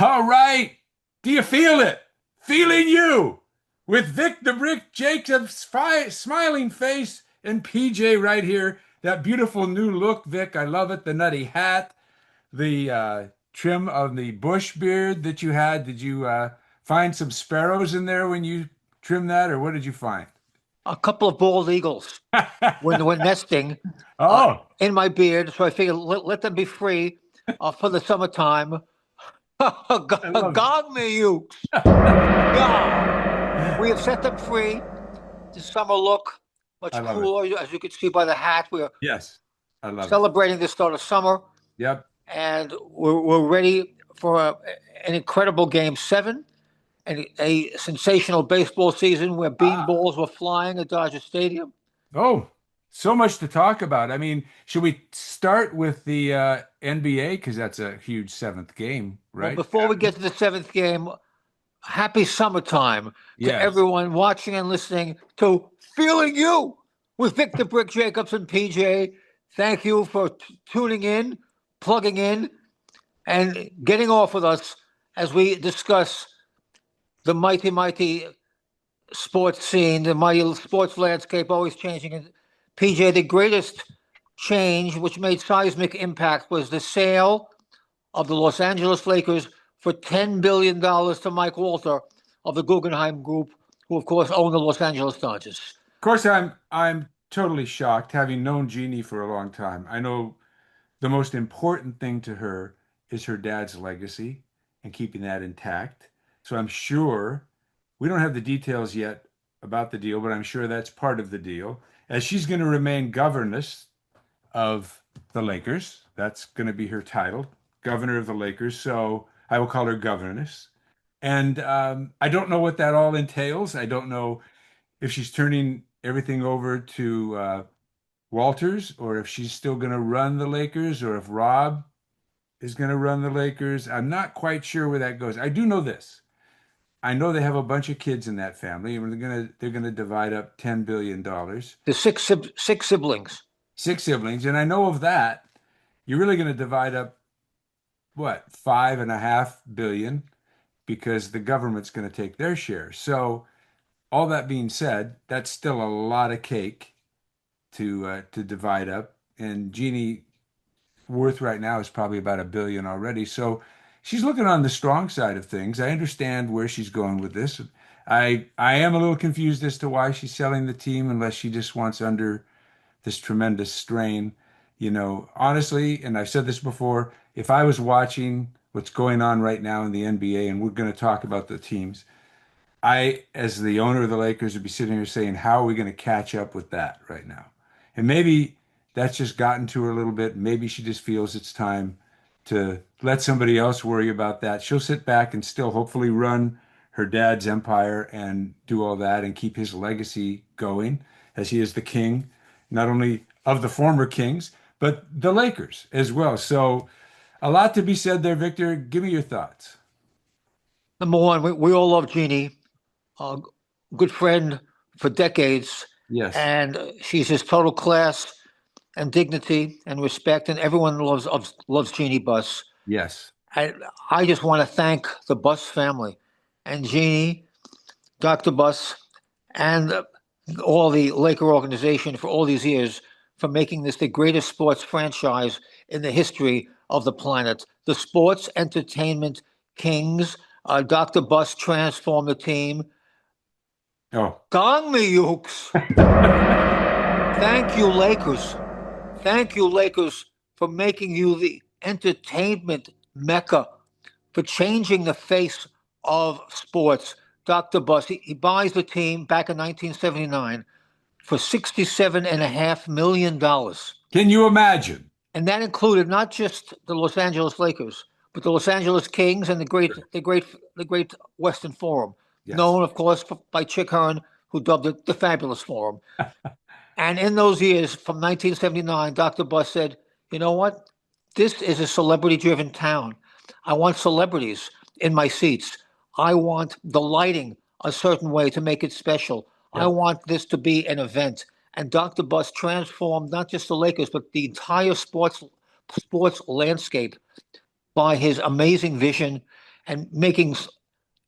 All right. Do you feel it? Feeling you with Vic the Brick Jacobs' smiling face and PJ right here. That beautiful new look, Vic. I love it. The nutty hat, the trim of the bush beard that you had. Did you find some sparrows in there when you trimmed that, or what did you find? A couple of bald eagles when nesting uh, Oh, in my beard. So I figured let them be free for the summertime. I love Gong me, Ukes. it. Yeah. We have set them free. The summer look I much love it. cooler, as you can see by the hat. We're Yes, I love it. celebrating the start of summer, Yep. and we're ready for an incredible game 7 and a sensational baseball season where Ah. beanballs were flying at Dodger Stadium. Oh, so much to talk about. I mean, should we start with the NBA? Because that's a huge seventh game, Well, right? before we get to the 7th game, happy summertime to Yes. everyone watching and listening to Feeling You with Victor Brick Jacobs and PJ. Thank you for tuning in, plugging in, and getting off with us as we discuss the mighty sports scene, the mighty sports landscape always changing. And PJ, the greatest change, which made seismic impact, was the sale of the Los Angeles Lakers for $10 billion to Mike Walter of the Guggenheim Group, who of course own the Los Angeles Dodgers. Of course, I'm totally shocked, having known Jeannie for a long time. I know the most important thing to her is her dad's legacy and keeping that intact. So I'm sure we don't have the details yet about the deal, but I'm sure that's part of the deal. As she's going to remain governess of the Lakers. That's going to be her title, governor of the Lakers. So I will call her governess. And I don't know what that all entails. I don't know if she's turning everything over to Walters or if she's still going to run the Lakers or if Rob is going to run the Lakers. I'm not quite sure where that goes. I do know this. I know they have a bunch of kids in that family, and they're gonna divide up $10 billion. The six siblings. Six siblings, and I know of that. You're really going to divide up what, 5.5 billion, because the government's going to take their share. So all that being said, that's still a lot of cake to divide up. And Jeannie worth right now is probably about 1 billion already. So she's looking on the strong side of things. I understand where she's going with this. I am a little confused as to why she's selling the team, unless she just wants under this tremendous strain. Honestly, and I've said this before, if I was watching what's going on right now in the NBA, and we're going to talk about the teams, I, as the owner of the Lakers, would be sitting here saying, how are we going to catch up with that right now? And maybe that's just gotten to her a little bit. Maybe she just feels it's time to let somebody else worry about that. She'll sit back and still hopefully run her dad's empire and do all that and keep his legacy going as he is the king, not only of the former Kings, but the Lakers as well. So a lot to be said there, Victor. Give me your thoughts. Number one, we all love Jeannie, a good friend for decades, Yes. and she's just total class and dignity and respect, and everyone loves Jeannie Buss. Yes. I, I just want to thank the Buss family and Jeannie, Dr. Buss, and all the Laker organization for all these years for making this the greatest sports franchise in the history of the planet. The sports entertainment kings. Dr. Buss transformed the team. Oh. Gong me, Ukes. Thank you, Lakers. Thank you, Lakers, for making you the entertainment mecca, for changing the face of sports. Dr. Buss, he buys the team back in 1979 for $67.5 million. Can you imagine? And that included not just the Los Angeles Lakers, but the Los Angeles Kings and the great Western Forum, Yes. known, of course, by Chick Hearn, who dubbed it the Fabulous Forum. And in those years, from 1979, Dr. Buss said, you know what? This is a celebrity driven town. I want celebrities in my seats. I want the lighting a certain way to make it special. I Yep. want this to be an event. And Dr. Buss transformed not just the Lakers, but the entire sports landscape by his amazing vision and making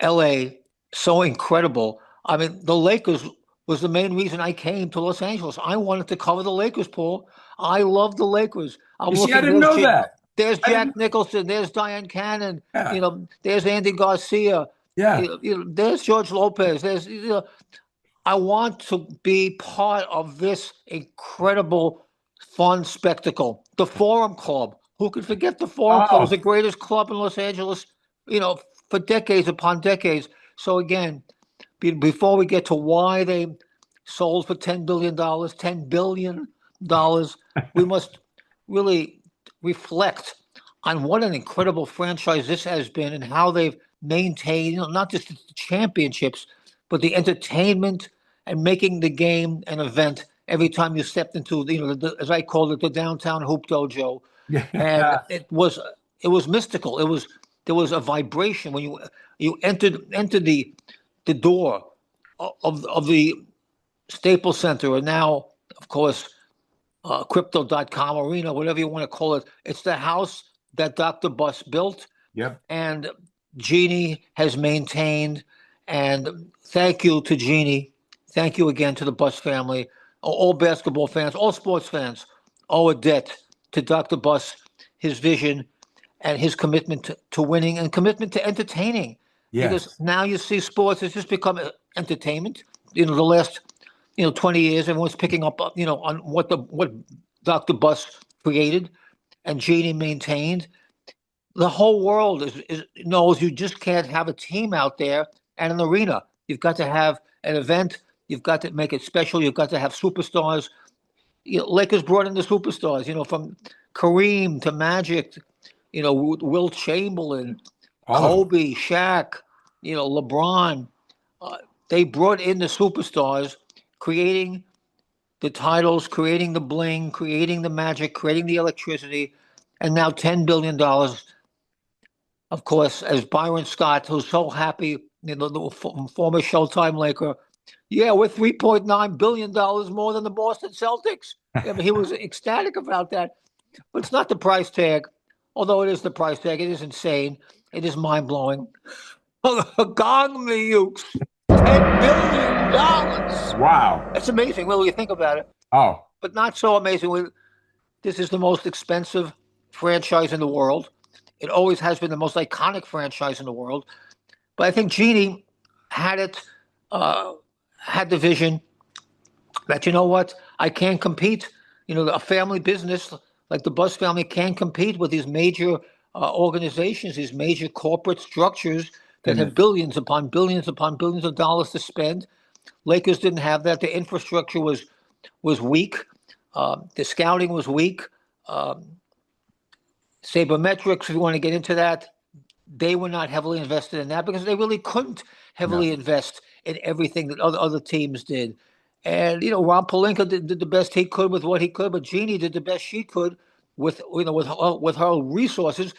LA so incredible. I mean, the Lakers was the main reason I came to Los Angeles. I wanted to cover the Lakers, Paul. I love the Lakers. I'm You see, I looking, didn't know that. There's I didn't. Jack Nicholson, there's Diane Cannon, Yeah, there's Andy Garcia, yeah. there's George Lopez, I want to be part of this incredible, fun spectacle. The Forum Club. Who could forget the Forum Club? It was Oh, the greatest club in Los Angeles, you know, for decades upon decades. So again, before we get to why they sold for $10 billion, $10 billion, we must really reflect on what an incredible franchise this has been and how they've maintained, not just the championships, but the entertainment and making the game an event every time you stepped into, as I called it, the downtown hoop dojo. And yeah. it was mystical. There was a vibration when you entered the door of the Staples Center, and now, of course, Crypto.com Arena, whatever you want to call it. It's the house that Dr. Buss built, Yep. and Jeannie has maintained. And thank you to Jeannie. Thank you again to the Buss family, all basketball fans, all sports fans owe a debt to Dr. Buss, his vision, and his commitment to winning and commitment to entertaining. Because Yes. now you see sports has just become entertainment. The last 20 years, everyone's picking up on what Dr. Buss created and Jeannie maintained. The whole world knows you just can't have a team out there and an arena. You've got to have an event. You've got to make it special. You've got to have superstars. Lakers brought in the superstars, from Kareem to Magic, Will Chamberlain, All of them. Kobe, Shaq, LeBron. Uh, they brought in the superstars, creating the titles, creating the bling, creating the magic, creating the electricity, and now $10 billion. Of course, as Byron Scott, who's so happy, the former Showtime Laker, yeah, we're $3.9 billion more than the Boston Celtics. Yeah, but he was ecstatic about that. But it's not the price tag, although it is the price tag. It is insane. It is mind blowing. Gong me, Ukes. $10 billion. Wow. That's amazing when you think about it, Oh, but not so amazing. This is the most expensive franchise in the world. It always has been the most iconic franchise in the world. But I think Jeannie had it, uh, had the vision that, what, I can't compete. A family business like the Buss family can't compete with these major organizations, these major corporate structures that and have the billions upon billions of dollars to spend. Lakers didn't have that. The infrastructure was weak. The scouting was weak. Um, Sabermetrics, if you want to get into that, they were not heavily invested in that because they really couldn't no. heavily invest in everything that other teams did. And Ron Palinka did the best he could with what he could, but Jeannie did the best she could with her resources,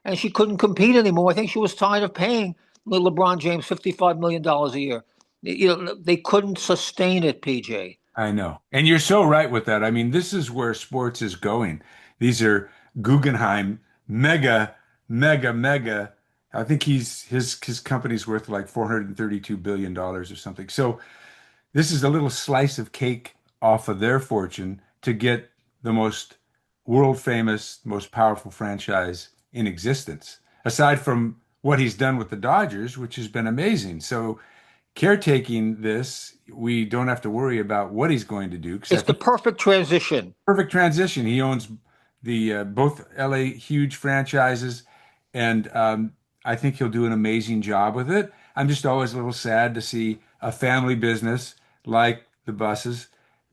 and she couldn't compete anymore. I think she was tired of paying LeBron James $55 million a year. They couldn't sustain it, PJ. I know. And you're so right with that. I mean, this is where sports is going. These are Guggenheim mega, mega, mega. I think his company's worth like $432 billion or something. So this is a little slice of cake off of their fortune to get the most world famous, most powerful franchise in existence, aside from what he's done with the Dodgers, which has been amazing. So caretaking this, we don't have to worry about what he's going to do because I It's the think perfect transition. perfect transition. He owns the both LA huge franchises, and I think he'll do an amazing job with it. I'm just always a little sad to see a family business like the buses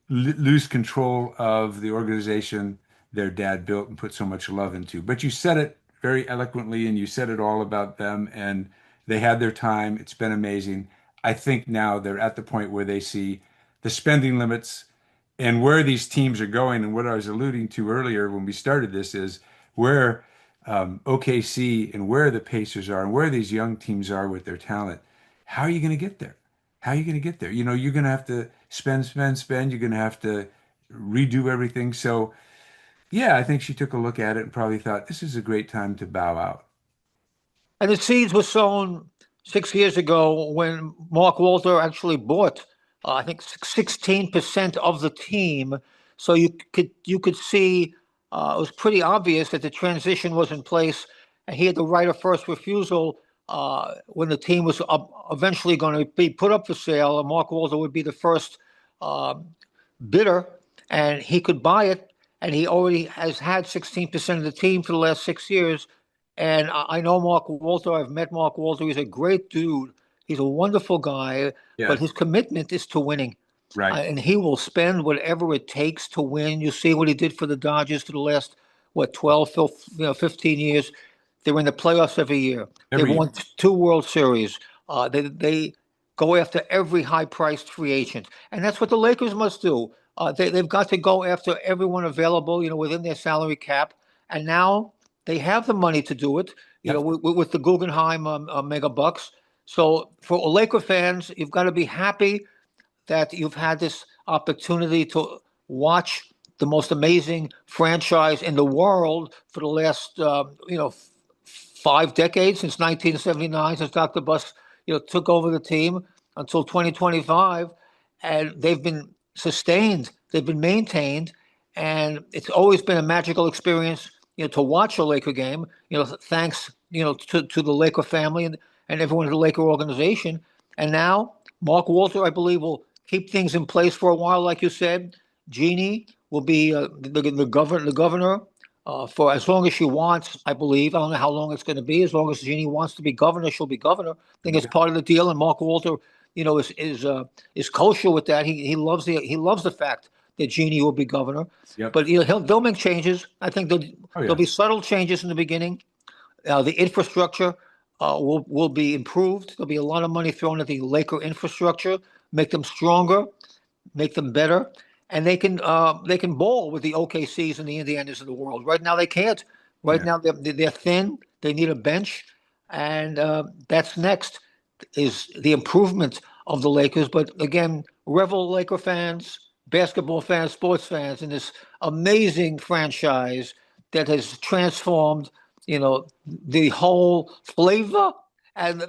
lose control of the organization their dad built and put so much love into. But you said it very eloquently, and you said it all about them, and they had their time. It's been amazing. I think now they're at the point where they see the spending limits and where these teams are going. And what I was alluding to earlier when we started this is where OKC and where the Pacers are and where these young teams are with their talent. How are you going to get there? How are you going to get there? You're going to have to spend, spend, spend. You're going to have to redo everything. So, yeah, I think she took a look at it and probably thought this is a great time to bow out. And the seeds were sown 6 years ago when Mark Walter actually bought, I think, 16% of the team. So you could see it was pretty obvious that the transition was in place, and he had the right of first refusal when the team was eventually going to be put up for sale. And Mark Walter would be the first uh, bidder, and he could buy it. And he already has had 16% of the team for the last 6 years. And I know Mark Walter. I've met Mark Walter. He's a great dude. He's a wonderful guy, but Yes. his commitment is to winning. Right. And he will spend whatever it takes to win. You see what he did for the Dodgers for the last, what, 12, 15 years. They're in the playoffs every year. They've Every year. won two World Series. They go after every high-priced free agent, and that's what the Lakers must do. They've got to go after everyone available, within their salary cap. And now they have the money to do it, Yep. with the Guggenheim mega bucks. So for Laker fans, you've got to be happy that you've had this opportunity to watch the most amazing franchise in the world for the last, 5 decades, since 1979, since Dr. Buss, took over the team until 2025, and they've been sustained, they've been maintained, and it's always been a magical experience, to watch a Laker game. Thanks, to the Laker family and everyone in the Laker organization. And now Mark Walter, I believe, will keep things in place for a while, like you said. Jeannie will be the governor for as long as she wants, I believe. I don't know how long it's going to be. As long as Jeannie wants to be governor, she'll be governor. I think it's part of the deal. And Mark Walter, is kosher with that. He loves the fact that Jeannie will be governor. Yep. But they'll make changes. I think Oh there'll yeah. be subtle changes in the beginning. The infrastructure will be improved. There'll be a lot of money thrown at the Laker infrastructure, make them stronger, make them better, and they can ball with the OKCs and the Indianas of the world. Right now they can't. Right Yeah. now they're thin. They need a bench, and that's next is the improvement of the Lakers. But again, revel Laker fans, basketball fans, sports fans in this amazing franchise that has transformed, the whole flavor and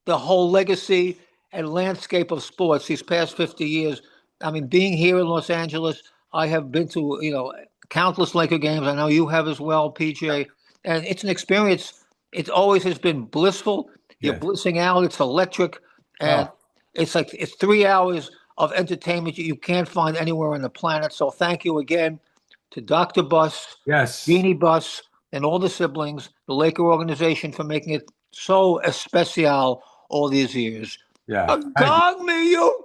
the whole legacy and landscape of sports these past 50 years. I mean, being here in Los Angeles, I have been to, countless Laker games. I know you have as well, PJ. And it's an experience. It always has been blissful. You're Yes. blissing out. It's electric. And Oh, it's 3 hours of entertainment you can't find anywhere on the planet. So thank you again to Dr. Buss, yes. Jeannie Buss, and all the siblings, the Laker organization, for making it so especial all these years. Yeah. I agree. Gong me, you!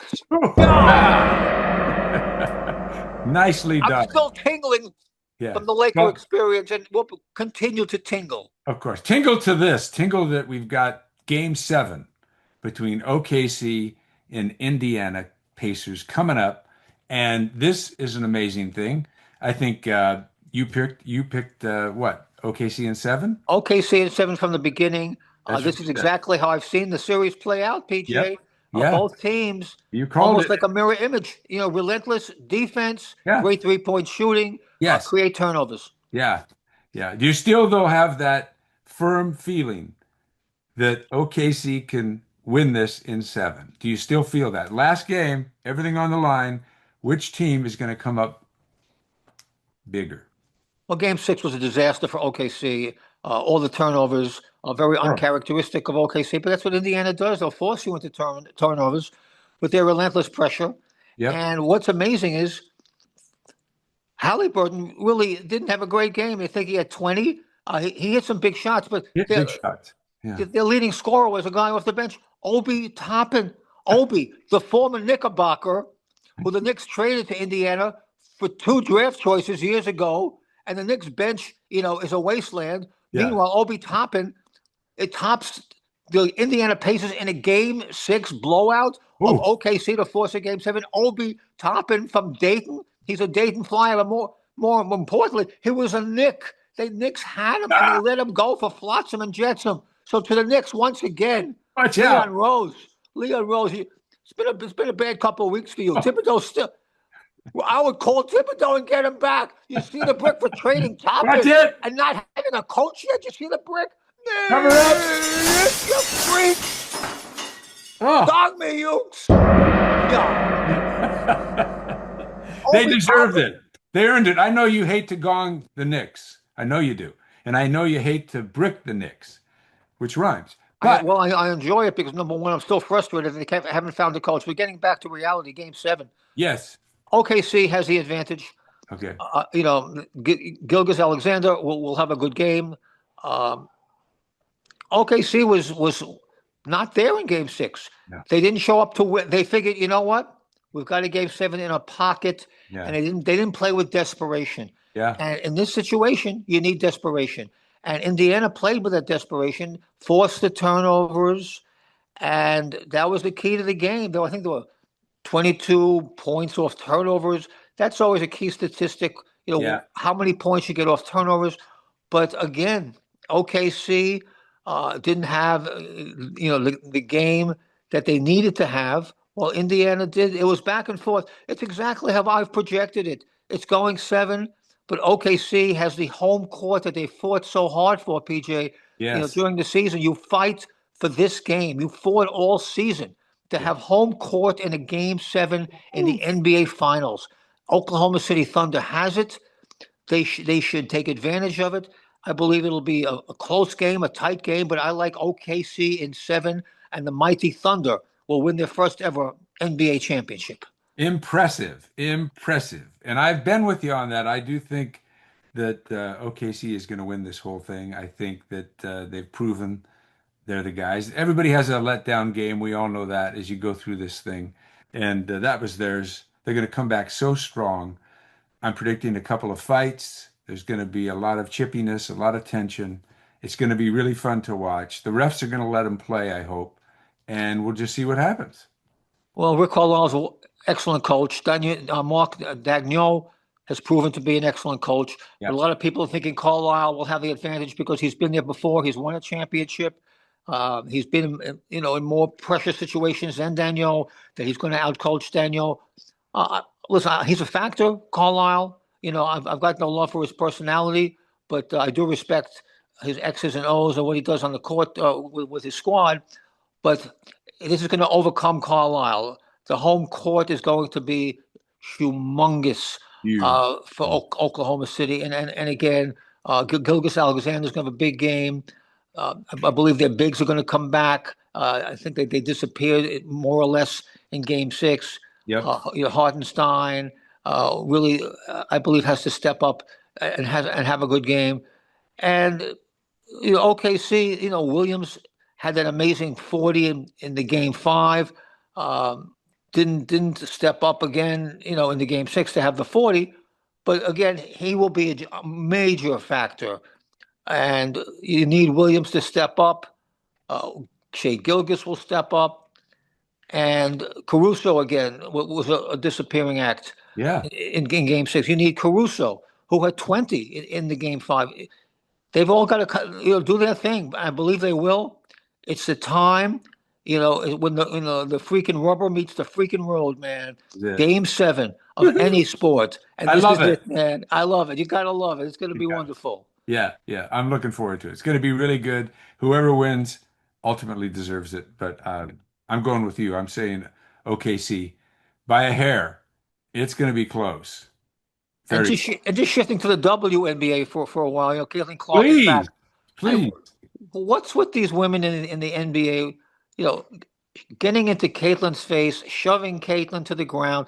Yeah! Nicely I'm done. still tingling Yeah. from the Laker Well, experience and will continue to tingle. of course. Tingle to this. Tingle that we've got game seven between OKC and Indiana Pacers coming up. And this is an amazing thing. I think you picked what? OKC in seven? OKC in seven from the beginning. That's what This you is said. exactly how I've seen the series play out, Yep. PJ. Yeah. Both teams, You called almost it. like a mirror image. Relentless defense, Yeah. great three-point shooting, Yes. create turnovers. Yeah. Yeah. Do you still though have that firm feeling that OKC can win this in seven? Do you still feel that? Last game, everything on the line, which team is going to come up bigger? Well, Game Six was a disaster for OKC. All the turnovers are very Sure. uncharacteristic of OKC, but that's what Indiana does. They'll force you into turnovers with their relentless pressure. Yep. And what's amazing is Halliburton really didn't have a great game. I think he had 20. He hit some big shots, but Hit big shots. Yeah. their leading scorer was a guy off the bench, Obi Toppin. Obi, the former Knickerbocker, who the Knicks traded to Indiana for two draft choices years ago, and the Knicks bench, is a wasteland. Yeah. Meanwhile, Obi Toppin, it tops the Indiana Pacers in a Game 6 blowout of Ooh. OKC to force a Game 7. Obi Toppin from Dayton, he's a Dayton Flyer, but more importantly, he was a Knick. The Knicks had him, and they Ah, let him go for Flotsam and Jetsam. So to the Knicks once again, watch Leon out. Rose. Leon Rose. It's been a bad couple of weeks for you. Oh, Thibodeau still. Well, I would call Thibodeau and get him back. You see the brick for trading watch Toppin it. and not having a coach yet? You see the brick? Cover up. You freaks! Oh. Dog me, you! No. They Only deserved problem. it. They earned it. I know you hate to gong the Knicks. I know you do. And I know you hate to brick the Knicks, which rhymes. But I enjoy it because number one, I'm still frustrated that haven't found a coach. We're getting back to reality. Game seven. yes. OKC has the advantage. Okay. Gilgis Alexander will have a good game. Um, OKC was not there in Game Six. Yeah. They didn't show up to win. They figured, you know what, we've got a Game Seven in our pocket, and Yeah. they didn't play with desperation. Yeah. And in this situation, you need desperation. And Indiana played with that desperation, forced the turnovers, and that was the key to the game. Though I think there were 22 points off turnovers. That's always a key statistic. Yeah. How many points you get off turnovers. But again, OKC didn't have, the game that they needed to have. Well, Indiana did. It was back and forth. It's exactly how I've projected it. It's going seven, but OKC has the home court that they fought so hard for, PJ. Yes. During the season, you fight for this game. You fought all season to Yeah. have home court in a game seven in the NBA Finals. Oklahoma City Thunder has it. They should take advantage of it. I believe it'll be a close game, a tight game, but I like OKC in seven, and the mighty Thunder will win their first ever NBA championship. Impressive. Impressive. And I've been with you on that. I do think that OKC is going to win this whole thing. I think that they've proven they're the guys. Everybody has a letdown game. We all know that as you go through this thing. And that was theirs. They're going to come back so strong. I'm predicting a couple of fights. There's going to be a lot of chippiness, a lot of tension. It's going to be really fun to watch. The refs are going to let them play, I hope, and we'll just see what happens. Well, Rick Carlisle's an excellent coach. Mark Dagnall has proven to be an excellent coach. But a Yep. lot of people are thinking Carlisle will have the advantage because he's been there before. He's won a championship. He's been, in more pressure situations than Daniel, that he's going to outcoach Daniel. Listen, he's a factor, Carlisle. I've got no love for his personality, but I do respect his X's and O's and what he does on the court with his squad. But this is going to overcome Carlisle. The home court is going to be humongous Huge. for Oklahoma City. And again, Gilgis Alexander is going to have a big game. I believe their bigs are going to come back. I think they disappeared more or less in Game Six. Yep. Hartenstein really, I believe, has to step up and have a good game. And OKC, Williams had that amazing 40 in the game five. Um, didn't step up again, in the game six to have the 40. But again, he will be a major factor. And you need Williams to step up. Uh, Shea Gilgis will step up. And Caruso again was a disappearing act Yeah. in game six. You need Caruso, who had 20 in the game five. They've all got to, do their thing. I believe they will. It's the time, when the freaking rubber meets the freaking road, man. That's Game seven of it. any sport, and I this love is it. it, man. I love it. You gotta love it. It's gonna You be got it. wonderful. Yeah, yeah. I'm looking forward to it. It's going to be really good. Whoever wins ultimately deserves it. But I'm going with you. I'm saying OKC by a hair. It's going to be close. And Very just shifting to the WNBA for a while. Caitlin Clark is back. please, I please. What's with these women in the NBA? Getting into Caitlin's face, shoving Caitlin to the ground.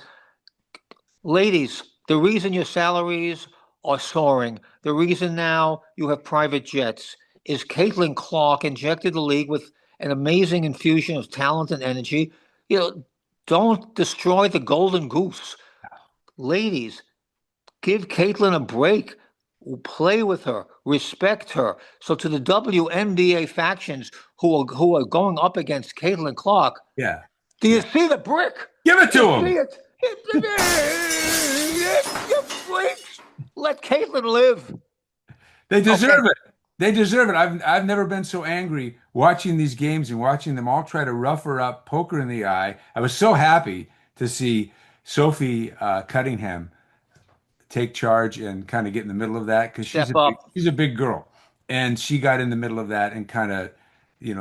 Ladies, the reason your salaries are soaring, the reason now you have private jets is Caitlin Clark injected the league with an amazing infusion of talent and energy. You know, don't destroy the golden goose. Ladies, give Caitlin a break. Play with her, respect her. So to the WNBA factions who are going up against Caitlin Clark, Yeah, do you yeah. see the brick? Give it Do to you see him. it? You freaks! Let Caitlin live. They Okay, deserve it. They deserve it. I've never been so angry watching these games and watching them all try to rough her up, poke her in the eye. I was so happy to see Sophie Cunningham take charge and kind of get in the middle of that because step up. she's a big girl. And she got in the middle of that and kind of,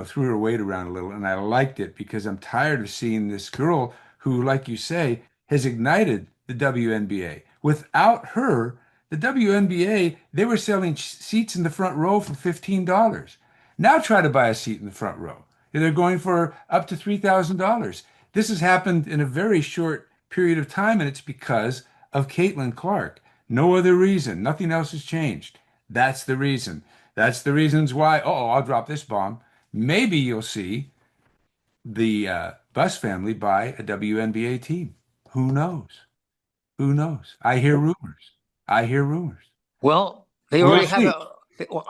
threw her weight around a little. And I liked it because I'm tired of seeing this girl who, like you say, has ignited the WNBA. Without her, the WNBA, they were selling seats in the front row for $15. Now try to buy a seat in the front row. They're going for up to $3,000. This has happened in a very short period of time, and it's because of Caitlin Clark. No other reason. Nothing else has changed. That's the reason. That's the reasons why. Oh, I'll drop this bomb. Maybe you'll see the Bus family buy a WNBA team. Who knows? Who knows? I hear rumors. I hear rumors. Well, they We'll already have see. a. Well,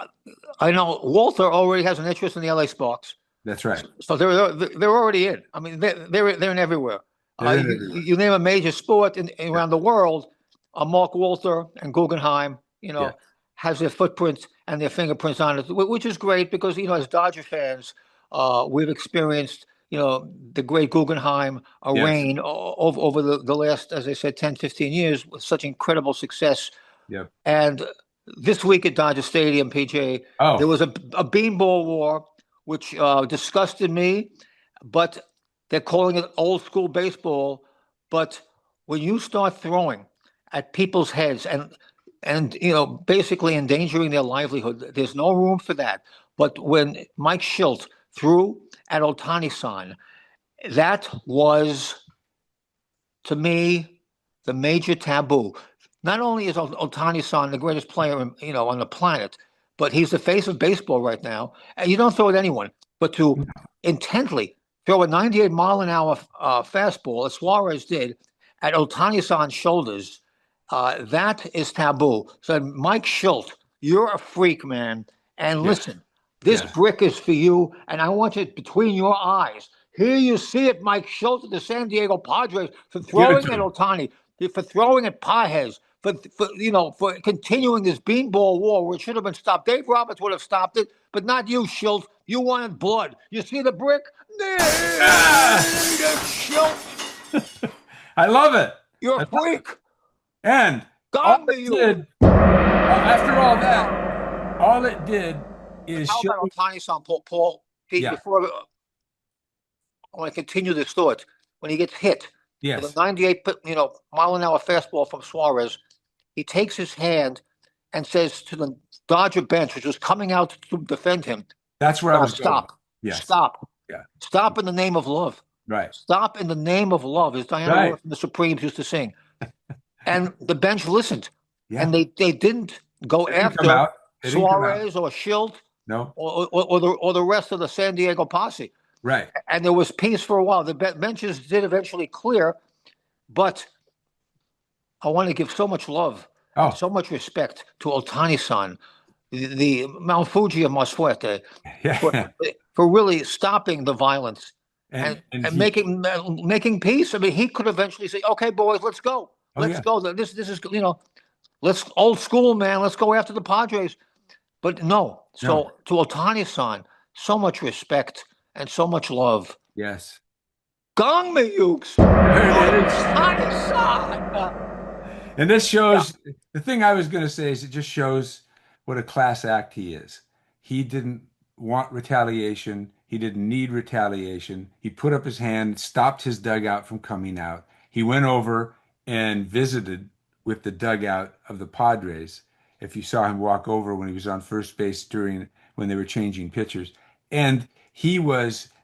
I know Walter already has an interest in the LA Sparks, That's right. so they're already in. I mean, they're in everywhere. They're in everywhere. You name a major sport Yeah. around the world, Mark Walter and Guggenheim, Yeah. has their footprints and their fingerprints on it, which is great because as Dodger fans, we've experienced the great Guggenheim Yes. reign over the last, as I said, 10, 15 years with such incredible success. Yep. And this week at Dodger Stadium, PJ, there Oh, was a beanball war, which disgusted me, but they're calling it old school baseball. But when you start throwing at people's heads and basically endangering their livelihood, there's no room for that. But when Mike Schilt threw at Ohtani-san, that was to me the major taboo. Not only is Ohtani-san the greatest player on the planet, but he's the face of baseball right now. And you don't throw at anyone, but to intently throw a 98-mile-an-hour fastball, as Suarez did, at Ohtani-san's shoulders, that is taboo. So Mike Schilt, you're a freak, man. And yes. listen, this Yes. brick is for you, and I want it between your eyes. Here you see it, Mike Schultz of the San Diego Padres for Give it throwing to at him. Ohtani, for throwing at Pajes, for continuing this beanball war where it should have been stopped. Dave Roberts would have stopped it, but not you, Schultz. You wanted blood. You see the brick? Ah! Schultz, I love it. you're I a love it. freak. And all God it me you. did, after all that, all it did And is how show. about Ohtani-san, Paul, Pete, Yeah. before I want to continue this thought. When he gets hit with a Yes. 98, mile an hour fastball from Suarez, he takes his hand and says to the Dodger bench, which was coming out to defend him, That's where I was going. stop, Yes. stop, Yeah. stop in the name of love. Right. Stop in the name of love, as Diana Right. Ross from the Supremes used to sing. And the bench listened, Yeah. and they didn't go They didn't come after out. They didn't come out. Suarez or Schilt No. or the rest of the San Diego posse. Right. And there was peace for a while. The benches did eventually clear, but I want to give so much love and Oh, so much respect to Ohtani-san, the Mount Fuji of Masuete, for yeah. for really stopping the violence And and and and he. making peace. I mean, he could eventually say, "Okay, boys, let's go, Oh let's yeah. go. This is let's old school, man. Let's go after the Padres." But no. No. So to Ohtani-san, so much respect and so much love. Yes. Gong me, Ukes. There it is. Ohtani-san. And this Yeah. shows the thing I was going to say is it just shows what a class act he is. He didn't want retaliation. He didn't need retaliation. He put up his hand, stopped his dugout from coming out. He went over and visited with the dugout of the Padres. If you saw him walk over when he was on first base during when they were changing pitchers. And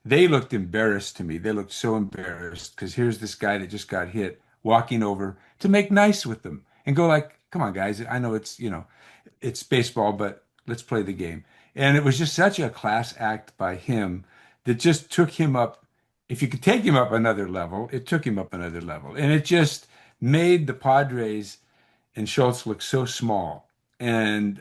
they looked embarrassed to me. They looked so embarrassed because here's this guy that just got hit walking over to make nice with them and go like, come on, guys. I know it's baseball, but let's play the game. And it was just such a class act by him that just took him up. If you could take him up another level, it took him up another level. And it just made the Padres and Schultz look so small. And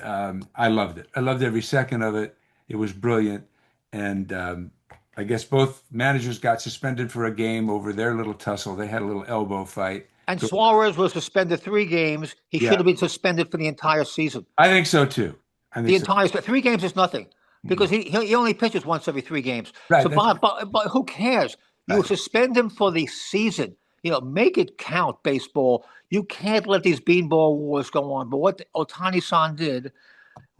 I loved it. I loved every second of it. It was brilliant. And I guess both managers got suspended for a game over their little tussle. They had a little elbow fight. And Suarez was suspended 3 games. He should Yeah, have been suspended for the entire season. I think so too. I The think so. entire 3 games is nothing because Mhm. he only pitches once every 3 games. Right. So, That's but who cares? You right. suspend him for the season. Make it count, baseball. You can't let these beanball wars go on. But what Ohtani-san did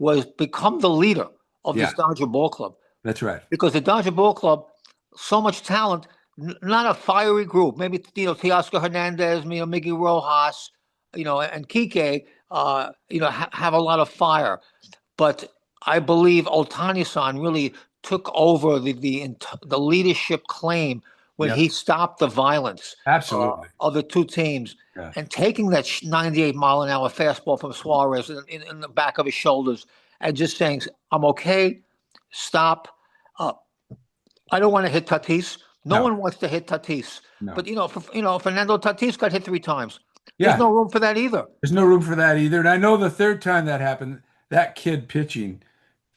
was become the leader of this Yeah, Dodger ball club that's right. because the Dodger ball club, so much talent, not a fiery group. Maybe Teoscar Hernandez, Miggy Rojas, and Kike, have a lot of fire. But I believe Ohtani-san really took over the leadership claim when he Yep, stopped the violence absolutely. of the two teams Yeah. and taking that 98-mile-an-hour fastball from Suarez in the back of his shoulders and just saying, "I'm okay. Stop. Uh, I don't want to hit Tatis. No No, one wants to hit Tatis. no. But Fernando Tatis got hit 3 times. There's Yeah, no room for that either. there's no room for that either. And I know the third time that happened, that kid pitching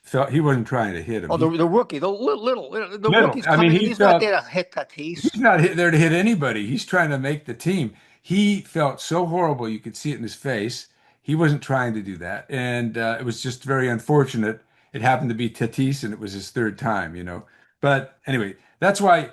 felt he wasn't trying to hit him. Oh, He the rookie, the little. rookie's I mean, coming in. he He's not felt there to hit Tatis. he's not there to hit anybody. He's trying to make the team. He felt so horrible. You could see it in his face. He wasn't trying to do that. And it was just very unfortunate. It happened to be Tatis, and it was his third time. But anyway, that's why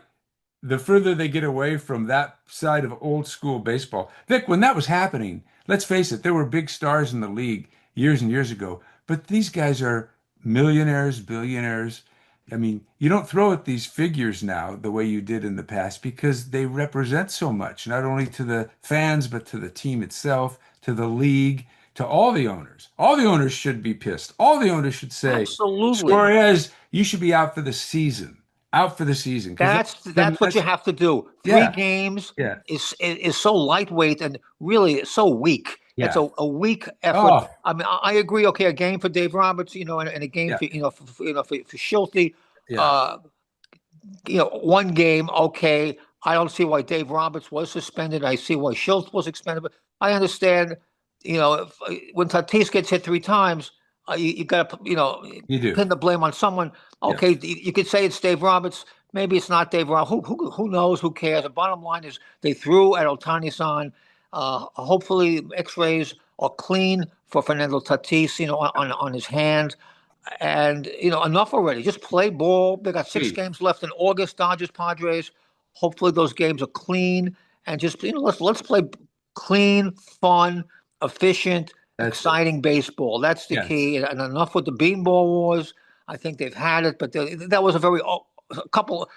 the further they get away from that side of old school baseball. Vic, when that was happening, let's face it, there were big stars in the league years and years ago, but these guys are millionaires, billionaires. I mean, you don't throw at these figures now the way you did in the past because they represent so much, not only to the fans, but to the team itself, to the league, to all the owners. All the owners should be pissed. All the owners should say, Absolutely. Suarez, you should be out for the season. Out for the season because That's what you have to do. Three yeah, games yeah, is so lightweight and really so weak. It's yeah. a weak effort. Oh, I mean, I agree. Okay, a game for Dave Roberts, and a game yeah, for Schulte. yeah. Uh, one game, okay. I don't see why Dave Roberts was suspended. I see why Schultz was suspended, but I understand, when Tatis gets hit 3 times, you got to, You do. pin the blame on someone. Yeah, Okay, you could say it's Dave Roberts. Maybe it's not Dave Roberts. Who knows? Who cares? The bottom line is they threw at Ohtani-san. Hopefully, X-rays are clean for Fernando Tatis, on his hand. And enough already. Just play ball. They got six please. games left in August. Dodgers, Padres. Hopefully those games are clean and just let's play clean, fun, efficient, That's it. exciting baseball. That's the Yes. key. And enough with the beanball wars. I think they've had it, but that was a couple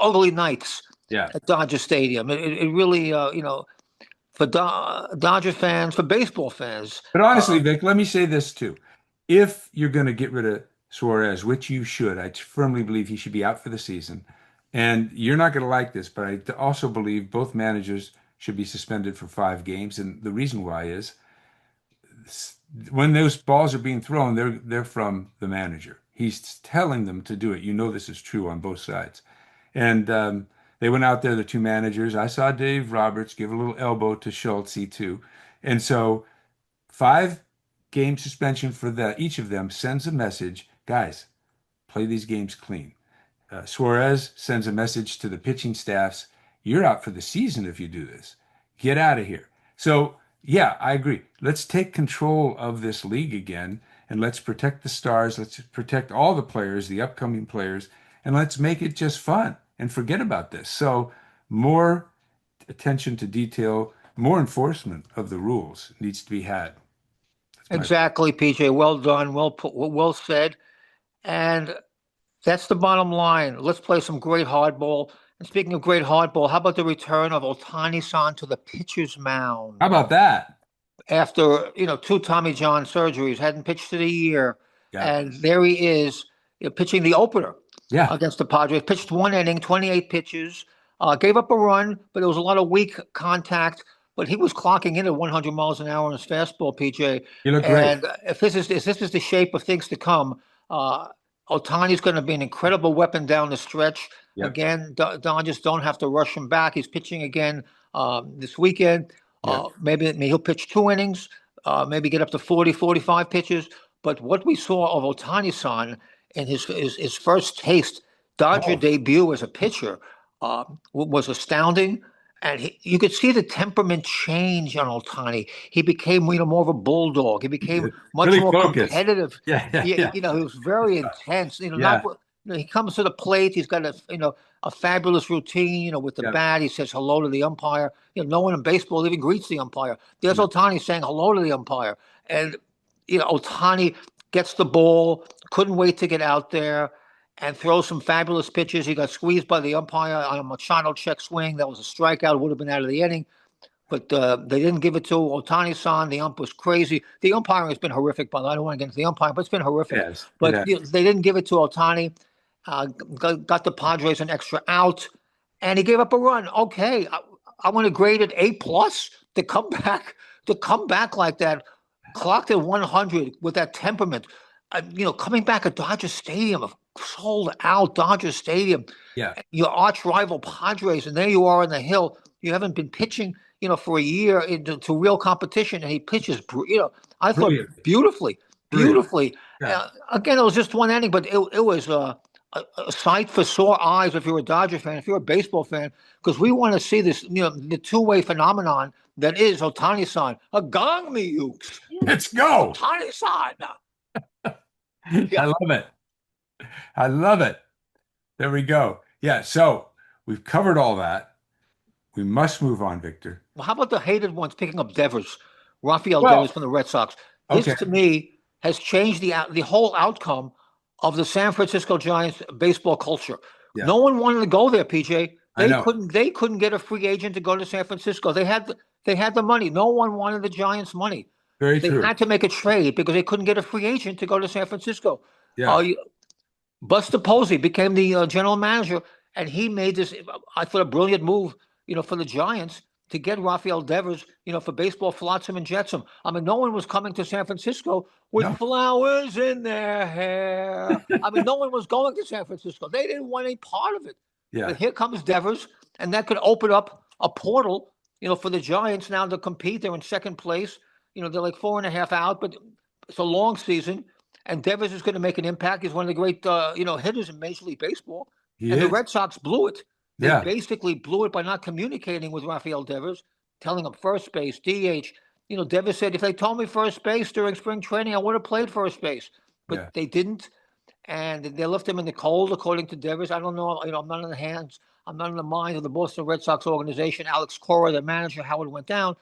ugly nights Yeah. at Dodger Stadium. It really for Dodger fans, for baseball fans. But honestly, Vic, let me say this too. If you're going to get rid of Suarez, which you should, I firmly believe he should be out for the season. And you're not going to like this, but I also believe both managers should be suspended for 5 games. And the reason why is when those balls are being thrown, they're from the manager. He's telling them to do it. You know this is true on both sides. And they went out there, the two managers. I saw Dave Roberts give a little elbow to Schultz too. And so 5 game suspension for each of them sends a message, guys, play these games clean. Suarez sends a message to the pitching staffs, you're out for the season if you do this. Get out of here. So, yeah, I agree. Let's take control of this league again and let's protect the stars. Let's protect all the players, the upcoming players, and let's make it just fun and forget about this. So, more attention to detail, more enforcement of the rules needs to be had. That's my Exactly, PJ. Well done. Well said. And that's the bottom line. Let's play some great hardball. And speaking of great hardball, how about the return of Ohtani-san to the pitcher's How mound about that? after, two Tommy John surgeries, hadn't pitched for the year. Yeah. And there he is, pitching the opener Yeah. against the Padres. Pitched 1 inning, 28 pitches, gave up a run, but there was a lot of weak contact. But he was clocking in at 100 miles an hour on his fastball, PJ. You look great. And if this is the shape of things to come, uh, Otani's going to be an incredible weapon down the stretch. Yep. Again, Dodgers don't have to rush him back. He's pitching again this weekend. Yep. Maybe he'll pitch 2 innings, maybe get up to 40, 45 pitches. But what we saw of Ohtani-san in his first taste, Dodger Oh, debut as a pitcher, was astounding. And you could see the temperament change on Ohtani. He became, more of a bulldog. He became much really more focused. competitive. Yeah, yeah, Yeah, yeah, he was very intense. yeah, He comes to the plate. He's got a fabulous routine. With the yeah, bat, he says hello to the umpire. No one in baseball even greets the umpire. There's yeah. Ohtani saying hello to the umpire, and Ohtani gets the ball, couldn't wait to get out there and throw some fabulous pitches. He got squeezed by the umpire on a Machado check swing. That was a strikeout, would have been out of the inning. But they didn't give it to Otani-san. The ump was crazy. The umpiring has been horrific, by the way. I don't want to get into the umpiring, but it's been horrific. Yes, it But has. they didn't give it to Otani. Got the Padres an extra out, and he gave up a run. Okay, I want to grade it A plus to come back like that, clocked at 100 with that temperament. Coming back at Dodger Stadium, a sold out Dodger Stadium, Yeah, your arch rival Padres, and there you are on the hill. You haven't been pitching, for a year into real competition, and he pitches, I thought brilliant, beautifully, brilliant. beautifully. Yeah, Again, it was just one inning, but it was a sight for sore eyes if you're a Dodger fan, if you're a baseball fan, because we want to see this, the two-way phenomenon that is Otani-san. A gong me, Ukes. let's go. Otani-san. I Yeah. love it. I love it. There we go. Yeah, so we've covered all that. We must move on, Victor. Well, how about the hated ones picking up Devers, Rafael Devers Well, from the Red Sox? This, okay. to me, has changed the whole outcome of the San Francisco Giants baseball culture. Yeah, No one wanted to go there, PJ. I They know. couldn't. They couldn't get a free agent to go to San Francisco. They had the money. No one wanted the Giants' money. Very They true. had to make a trade because they couldn't get a free agent to go to San Francisco. Yeah, Uh, Buster Posey became the general manager, and he made this, I thought, a brilliant move, for the Giants to get Rafael Devers, for baseball flotsam and jetsam. I mean, no one was coming to San Francisco with no. flowers in their hair. I mean, no one was going to San Francisco. They didn't want any part of it. Yeah, But here comes Devers, and that could open up a portal, for the Giants now to compete. They're in second place. They're like 4.5 out, but it's a long season. And Devers is going to make an impact. He's one of the great, hitters in Major League Baseball. he And the is. Red Sox blew it. They Yeah, basically blew it by not communicating with Rafael Devers, telling him first base, DH. Devers said, if they told me first base during spring training, I would have played first base. yeah, But they didn't. And they left him in the cold, according to Devers. I don't know. I'm not in the hands. I'm not in the mind of the Boston Red Sox organization, Alex Cora, the manager, how it went down.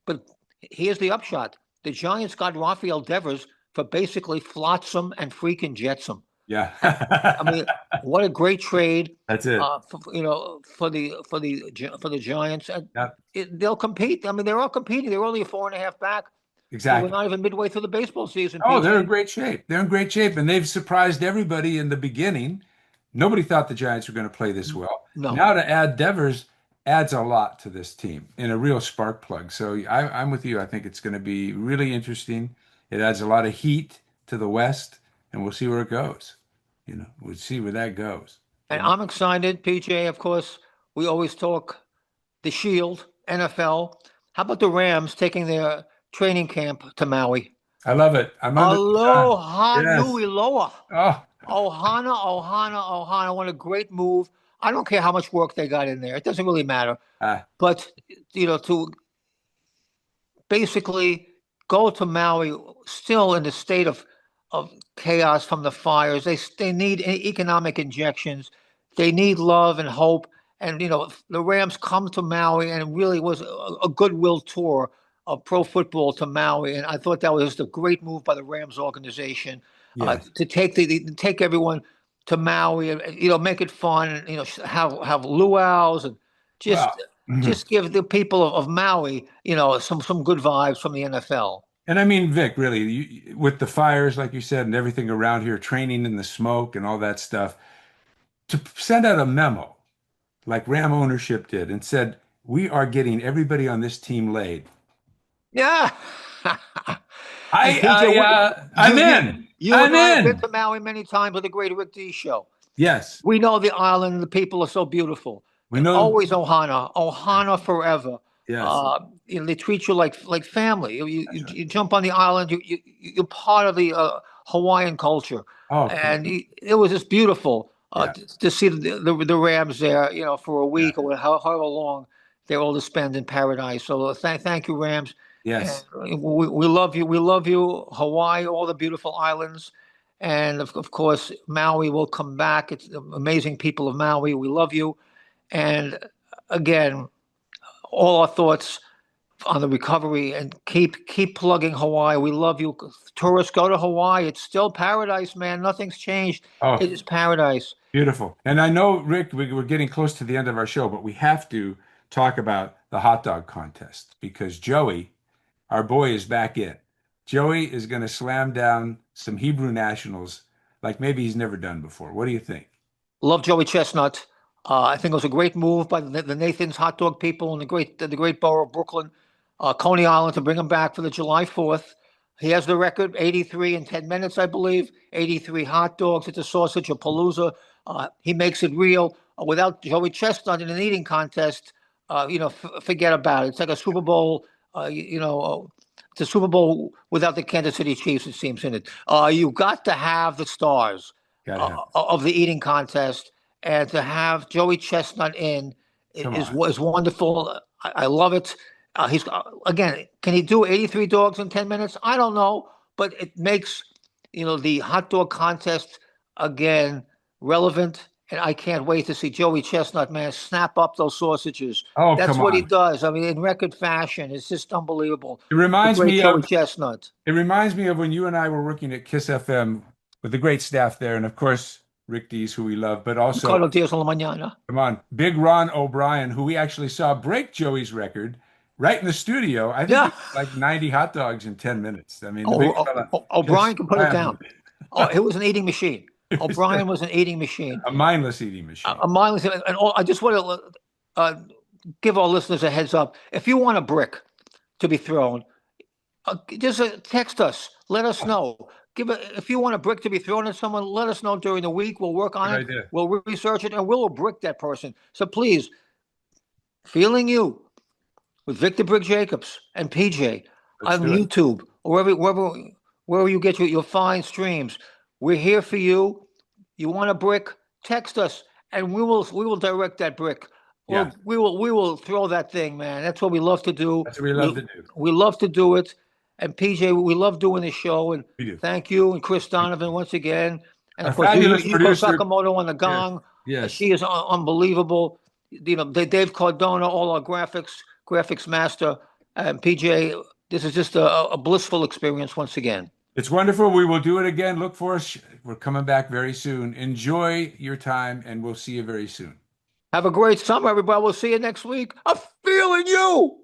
But here's the upshot. The Giants got Rafael Devers for basically flotsam and freaking jetsam. yeah. I mean, what a great trade, That's it. for the Giants. And Yeah, they'll compete. I mean, they're all competing. They're only 4.5 back. We're exactly. not even midway through the baseball season, Oh, they're in PJ. great shape. They're in great shape, and they've surprised everybody in the beginning. Nobody thought the Giants were going to play this well. No. Now to add Devers adds a lot to this team and a real spark plug. So I'm with you. I think it's going to be really interesting. It adds a lot of heat to the West, and we'll see where it goes. We'll see where that goes. And I'm excited, PJ. Of course, we always talk the Shield, NFL. How about the Rams taking their training camp to Maui? I love it. I'm under the gun. Aloha Yes. nui loa. Oh, Ohana, Ohana, Ohana. What a great move. I don't care how much work they got in there. It doesn't really matter. ah, But, to basically go to Maui still in the state of chaos from the fires. They need economic injections. They need love and hope. And the Rams come to Maui, and it really was a goodwill tour of pro football to Maui. And I thought that was just a great move by the Rams organization, yes. to take everyone to Maui and make it fun. And, have luau's and Well, just just give the people of Maui, some good vibes from the NFL. and I mean, Vic, really, with the fires, like you said, and everything around here, training in the smoke and all that stuff, to send out a memo like Ram ownership did and said, we are getting everybody on this team laid. Yeah. And I, PJ, I, I'm in. you I'm and I have been in. to Maui many times with the great Rick D show. Yes, We know the island and the people are so beautiful. we know. Always Ohana, Ohana forever. Yes, They treat you like family. that's right. You jump on the island, you're part of the Hawaiian culture, Oh, and it was just beautiful yeah, to see the Rams there, for a yeah, week or however long they're all to spend in paradise. So thank you, Rams. And yes, we love you. We love you, Hawaii, all the beautiful islands. And of course, Maui will come back. It's amazing people of Maui. We love you. And again, all our thoughts on the recovery and keep plugging Hawaii. We love you. Tourists go to Hawaii. It's still paradise, man. Nothing's changed. Oh, It is paradise. beautiful. And I know, Rick, we're getting close to the end of our show, but we have to talk about the hot dog contest because Joey, our boy, is back in. Joey is going to slam down some Hebrew nationals like maybe he's never done before. What do you think? Love Joey Chestnut. I think it was a great move by the Nathan's hot dog people in the great borough of Brooklyn, Coney Island, to bring him back for the July 4th. He has the record, 83 in 10 minutes, I believe. 83 hot dogs at the Sausage of Palooza. He makes it real. Without Joey Chestnut in an eating contest, forget about it. It's like a Super Bowl. It's a Super Bowl without the Kansas City Chiefs. It seems in it. You got to have the stars Got to have. of the eating contest, and to have Joey Chestnut in Come is on. is wonderful. I love it. He's again, can he do 83 dogs in 10 minutes? I don't know, but it makes the hot dog contest again relevant. And I can't wait to see Joey Chestnut, man, snap up those sausages. Oh, That's come what he on. does. I mean, in record fashion. It's just unbelievable. It The reminds great me Joey of Chestnut. it reminds me of when you and I were working at Kiss FM with the great staff there, and of course Rick Dees, who we love, but also Ricardo Diaz a la Mañana. come on, Big Ron O'Brien, who we actually saw break Joey's record right in the studio. I think he Yeah. did like 90 hot dogs in 10 minutes. I mean, the Oh, big fella O'Brien just can put it slammed down. it. Oh, it was an eating machine. It was O'Brien was an eating machine. a mindless eating machine. A mindless, and I just want to give our listeners a heads up. If you want a brick to be thrown, just text us. Let us know. If you want a brick to be thrown at someone, let us know during the week. We'll work on Good it. idea. We'll research it, and we'll brick that person. So please, feeling you with Victor Brick Jacobs and PJ Let's on do it. YouTube or wherever you get your fine streams. We're here for you. You want a brick? Text us, and we will direct that brick. Yeah, Well, we will throw that thing, man. That's what we love to do. that's what we love We to do. we love to do it. And PJ, we love doing this show. And We do. thank you and Chris Donovan once again. And Our of course, fabulous Yuko producer. Sakamoto on the Yes, gong. yes. She is unbelievable. Dave Cardona, all our graphics master, and PJ. This is just a blissful experience once again. It's wonderful. We will do it again. Look for us. We're coming back very soon. Enjoy your time, and we'll see you very soon. Have a great summer, everybody. We'll see you next week. I'm feeling you.